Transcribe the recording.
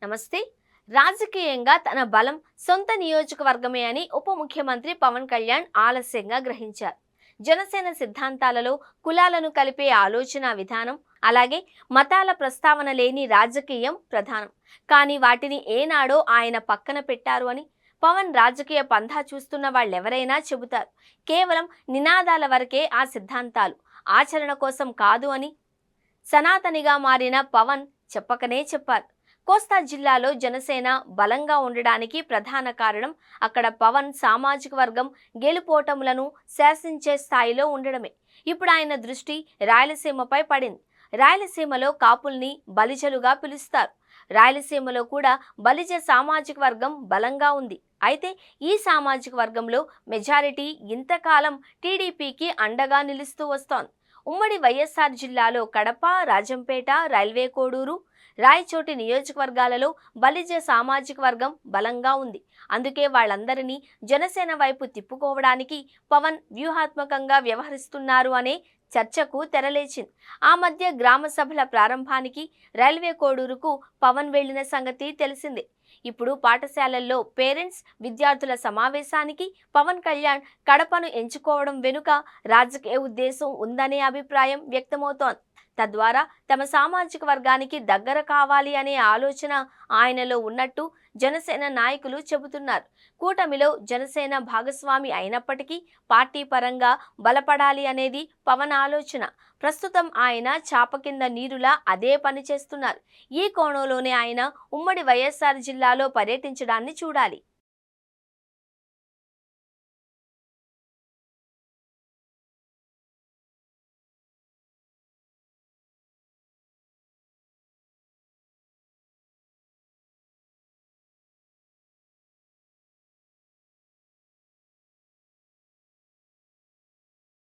నమస్తే. రాజకీయంగా తన బలం సొంత నియోజకవర్గమే అని ఉప ముఖ్యమంత్రి పవన్ కళ్యాణ్ ఆలస్యంగా గ్రహించారు. జనసేన సిద్ధాంతాలలో కులాలను కలిపే ఆలోచన విధానం, అలాగే మతాల ప్రస్తావన లేని రాజకీయం ప్రధానం. కానీ వాటిని ఏనాడో ఆయన పక్కన పెట్టారు అని పవన్ రాజకీయ పంథా చూస్తున్న వాళ్ళెవరైనా చెబుతారు. కేవలం నినాదాల వరకే ఆ సిద్ధాంతాలు, ఆచరణ కోసం కాదు అని సనాతనిగా మారిన పవన్ చెప్పకనే చెప్పారు. కోస్తా జిల్లాలో జనసేన బలంగా ఉండడానికి ప్రధాన కారణం అక్కడ పవన్ సామాజిక వర్గం గెలుపోటములను శాసించే స్థాయిలో ఉండడమే. ఇప్పుడు ఆయన దృష్టి రాయలసీమపై పడింది. రాయలసీమలో కాపుల్ని బలిజలుగా పిలుస్తారు. రాయలసీమలో కూడా బలిజ సామాజిక వర్గం బలంగా ఉంది. అయితే ఈ సామాజిక వర్గంలో మెజారిటీ ఇంతకాలం టీడీపీకి అండగా నిలుస్తూ వస్తోంది. ఉమ్మడి వైఎస్ఆర్ జిల్లాలో కడప, రాజంపేట, రైల్వే కోడూరు, రాయచోటి నియోజకవర్గాలలో బలిజ సామాజిక వర్గం బలంగా ఉంది. అందుకే వాళ్ళందరినీ జనసేన వైపు తిప్పుకోవడానికి పవన్ వ్యూహాత్మకంగా వ్యవహరిస్తున్నారు అనే చర్చకు తెరలేచింది. ఆ మధ్య గ్రామ సభల ప్రారంభానికి రైల్వే కోడూరుకు పవన్ వెళ్లిన సంగతి తెలిసిందే. ఇప్పుడు పాఠశాలల్లో పేరెంట్స్, విద్యార్థుల సమావేశానికి పవన్ కళ్యాణ్ కడపను ఎంచుకోవడం వెనుక రాజకీయ ఉద్దేశం ఉందనే అభిప్రాయం వ్యక్తమవుతోంది. తద్వారా తమ సామాజిక వర్గానికి దగ్గర కావాలి అనే ఆలోచన ఆయనలో ఉన్నట్టు జనసేన నాయకులు చెబుతున్నారు. కూటమిలో జనసేన భాగస్వామి అయినప్పటికీ పార్టీ పరంగా బలపడాలి అనేది పవన్ ఆలోచన. ప్రస్తుతం ఆయన చాప కింద నీరులా అదే పని చేస్తున్నారు. ఈ కోణంలోనే ఆయన ఉమ్మడి వైఎస్ఆర్ జిల్లాలో పర్యటించడాన్ని చూడాలి.